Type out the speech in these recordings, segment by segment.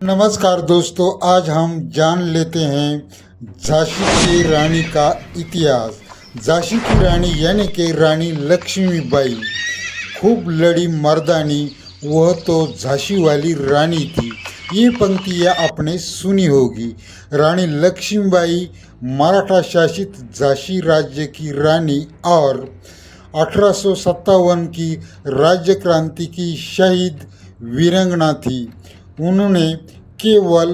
नमस्कार दोस्तों, आज हम जान लेते हैं झांसी की रानी का इतिहास। झांसी की रानी यानी कि रानी लक्ष्मीबाई खूब लड़ी मर्दानी, वह तो झांसी वाली रानी थी। ये पंक्तियाँ आपने सुनी होगी। रानी लक्ष्मीबाई मराठा शासित झांसी राज्य की रानी और 1857 की राज्य क्रांति की शहीद वीरांगना थी। उन्होंने केवल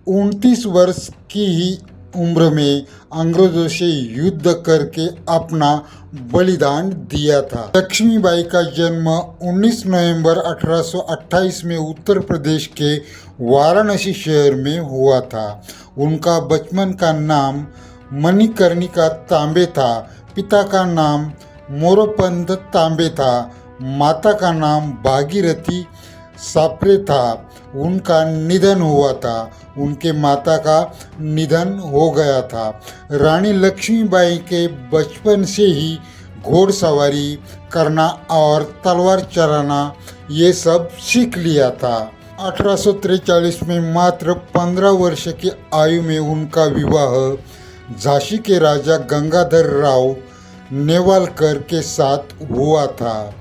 29 वर्ष की ही उम्र में अंग्रेजों से युद्ध करके अपना बलिदान दिया था। लक्ष्मीबाई का जन्म 19 नवंबर 1828 में उत्तर प्रदेश के वाराणसी शहर में हुआ था। उनका बचपन का नाम मणिकर्णिका तांबे था। पिता का नाम मोरोपंत तांबे था। माता का नाम भागीरथी सापरे था। उनका निधन हुआ था। उनके माता का निधन हो गया था। रानी लक्ष्मीबाई के बचपन से ही घोड़सवारी करना और तलवार चलाना ये सब सीख लिया था। 1843 में मात्र 15 वर्ष की आयु में उनका विवाह झांसी के राजा गंगाधर राव नेवालकर के साथ हुआ था।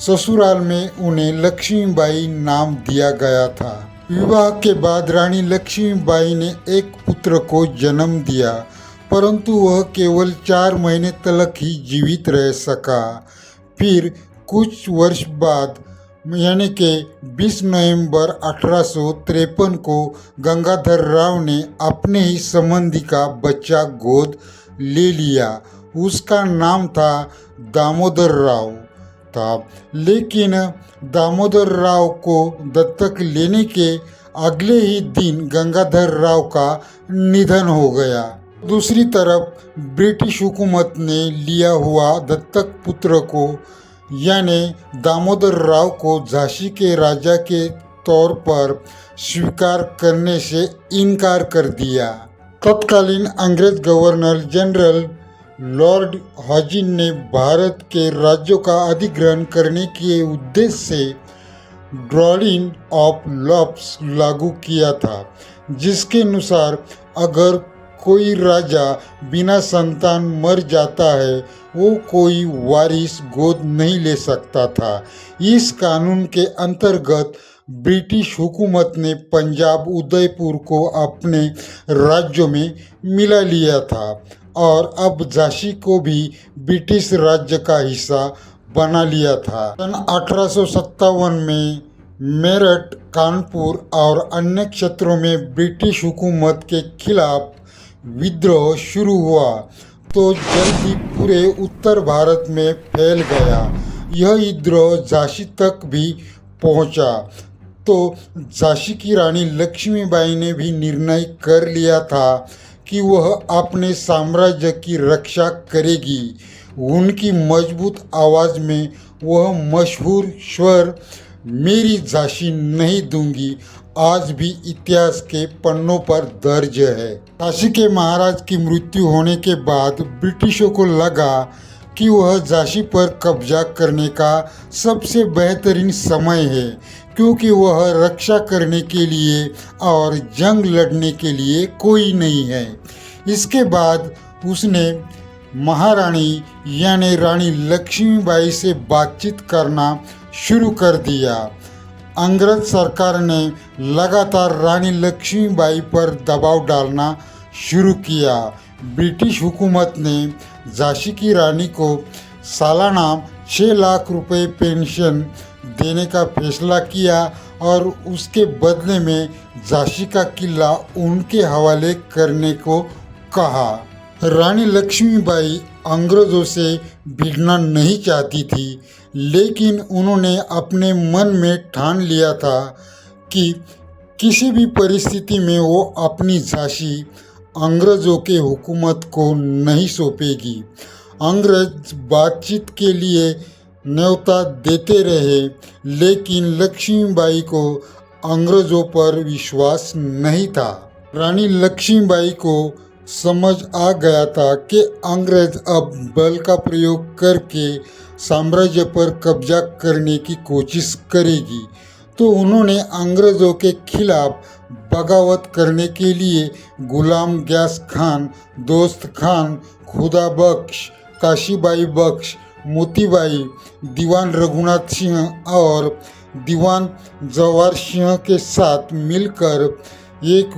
ससुराल में उन्हें लक्ष्मीबाई नाम दिया गया था। विवाह के बाद रानी लक्ष्मीबाई ने एक पुत्र को जन्म दिया, परंतु वह केवल 4 महीने तक ही जीवित रह सका। फिर कुछ वर्ष बाद यानी कि 20 नवंबर 1853 को गंगाधर राव ने अपने ही संबंधी का बच्चा गोद ले लिया। उसका नाम था दामोदर राव था, लेकिन दामोदर राव को दत्तक लेने के अगले ही दिन गंगाधर राव का निधन हो गया। दूसरी तरफ ब्रिटिश हुकूमत ने लिया हुआ दत्तक पुत्र को यानी दामोदर राव को झांसी के राजा के तौर पर स्वीकार करने से इनकार कर दिया। तत्कालीन अंग्रेज गवर्नर जनरल लॉर्ड हॉजिन ने भारत के राज्यों का अधिग्रहण करने के उद्देश्य से ड्रॉइंग ऑफ लॉस लागू किया था, जिसके अनुसार अगर कोई राजा बिना संतान मर जाता है वो कोई वारिस गोद नहीं ले सकता था। इस कानून के अंतर्गत ब्रिटिश हुकूमत ने पंजाब उदयपुर को अपने राज्यों में मिला लिया था और अब झांसी को भी ब्रिटिश राज्य का हिस्सा बना लिया था। सन 1857 में मेरठ, कानपुर और अन्य क्षेत्रों में ब्रिटिश हुकूमत के खिलाफ विद्रोह शुरू हुआ तो जल्दी पूरे उत्तर भारत में फैल गया। यह विद्रोह झांसी तक भी पहुंचा तो झांसी की रानी लक्ष्मीबाई ने भी निर्णय कर लिया था कि वह अपने साम्राज्य की रक्षा करेगी। उनकी मजबूत आवाज़ में वह मशहूर स्वर मेरी झांसी नहीं दूंगी आज भी इतिहास के पन्नों पर दर्ज है। झांसी के महाराज की मृत्यु होने के बाद ब्रिटिशों को लगा कि वह झांसी पर कब्जा करने का सबसे बेहतरीन समय है, क्योंकि वह रक्षा करने के लिए और जंग लड़ने के लिए कोई नहीं है। इसके बाद उसने महारानी यानी रानी लक्ष्मीबाई से बातचीत करना शुरू कर दिया। अंग्रेज सरकार ने लगातार रानी लक्ष्मीबाई पर दबाव डालना शुरू किया। ब्रिटिश हुकूमत ने झांसी की रानी को सालाना 6 लाख रुपए पेंशन देने का फैसला किया और उसके बदले में झांसी का किला उनके हवाले करने को कहा। रानी लक्ष्मीबाई अंग्रेजों से भिड़ना नहीं चाहती थी, लेकिन उन्होंने अपने मन में ठान लिया था कि किसी भी परिस्थिति में वो अपनी झांसी अंग्रेजों के हुकूमत को नहीं सौंपेगी। अंग्रेज बातचीत के लिए न्योता देते रहे, लेकिन लक्ष्मीबाई को अंग्रेजों पर विश्वास नहीं था। रानी लक्ष्मीबाई को समझ आ गया था कि अंग्रेज अब बल का प्रयोग करके साम्राज्य पर कब्जा करने की कोशिश करेगी, तो उन्होंने अंग्रेज़ों के खिलाफ बगावत करने के लिए गुलाम गयास खान, दोस्त खान, खुदा बख्श, काशीबाई बख्श, मोतीबाई, दीवान रघुनाथ सिंह और दीवान जवाहर सिंह के साथ मिलकर एक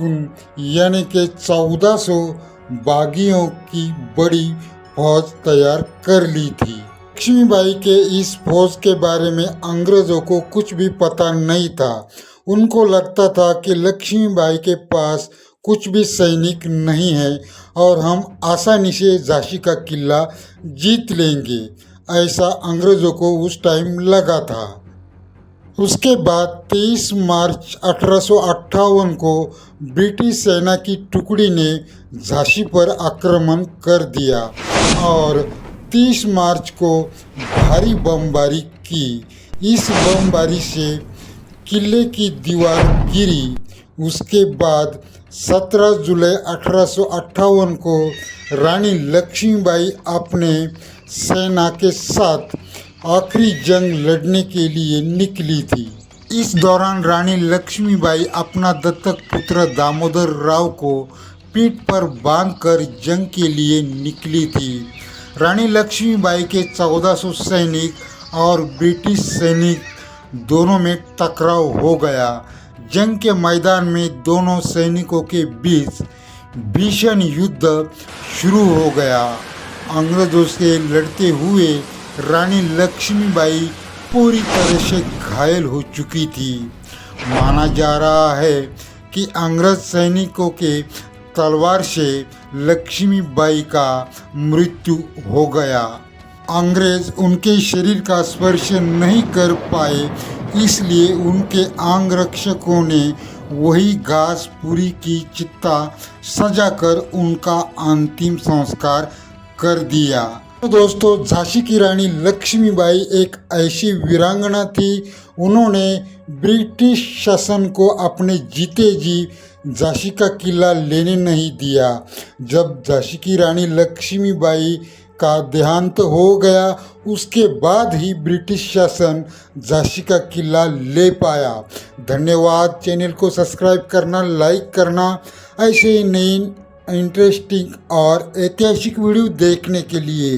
यानी कि 1400 बागियों की बड़ी फौज तैयार कर ली थी। लक्ष्मीबाई के इस फौज के बारे में अंग्रेज़ों को कुछ भी पता नहीं था। उनको लगता था कि लक्ष्मीबाई के पास कुछ भी सैनिक नहीं है और हम आसानी से झांसी का किला जीत लेंगे, ऐसा अंग्रेज़ों को उस टाइम लगा था। उसके बाद 23 मार्च 1858 को ब्रिटिश सेना की टुकड़ी ने झांसी पर आक्रमण कर दिया और 30 मार्च को भारी बमबारी की। इस बमबारी से किले की दीवार गिरी। उसके बाद 17 जुलाई 1858 को रानी लक्ष्मीबाई अपने सेना के साथ आखिरी जंग लड़ने के लिए निकली थी। इस दौरान रानी लक्ष्मीबाई अपना दत्तक पुत्र दामोदर राव को पीठ पर बांधकर जंग के लिए निकली थी। रानी लक्ष्मीबाई के 1400 सैनिक और ब्रिटिश सैनिक दोनों में टकराव हो गया। जंग के मैदान में दोनों सैनिकों के बीच भीषण युद्ध शुरू हो गया। अंग्रेज़ों से लड़ते हुए रानी लक्ष्मीबाई पूरी तरह से घायल हो चुकी थी। माना जा रहा है कि अंग्रेज सैनिकों के तलवार से लक्ष्मीबाई का मृत्यु हो गया। अंग्रेज उनके शरीर का स्पर्श नहीं कर पाए, इसलिए उनके अंगरक्षकों ने वही घासपुरी की चिता सजाकर उनका अंतिम संस्कार कर दिया। तो दोस्तों, झांसी की रानी लक्ष्मीबाई एक ऐसी वीरांगना थी, उन्होंने ब्रिटिश शासन को अपने जीते जी झांसी का किला लेने नहीं दिया। जब झांसी की रानी लक्ष्मीबाई का देहांत हो गया, उसके बाद ही ब्रिटिश शासन झांसी का किला ले पाया। धन्यवाद। चैनल को सब्सक्राइब करना, लाइक करना, ऐसे ही नई इंटरेस्टिंग और ऐतिहासिक वीडियो देखने के लिए।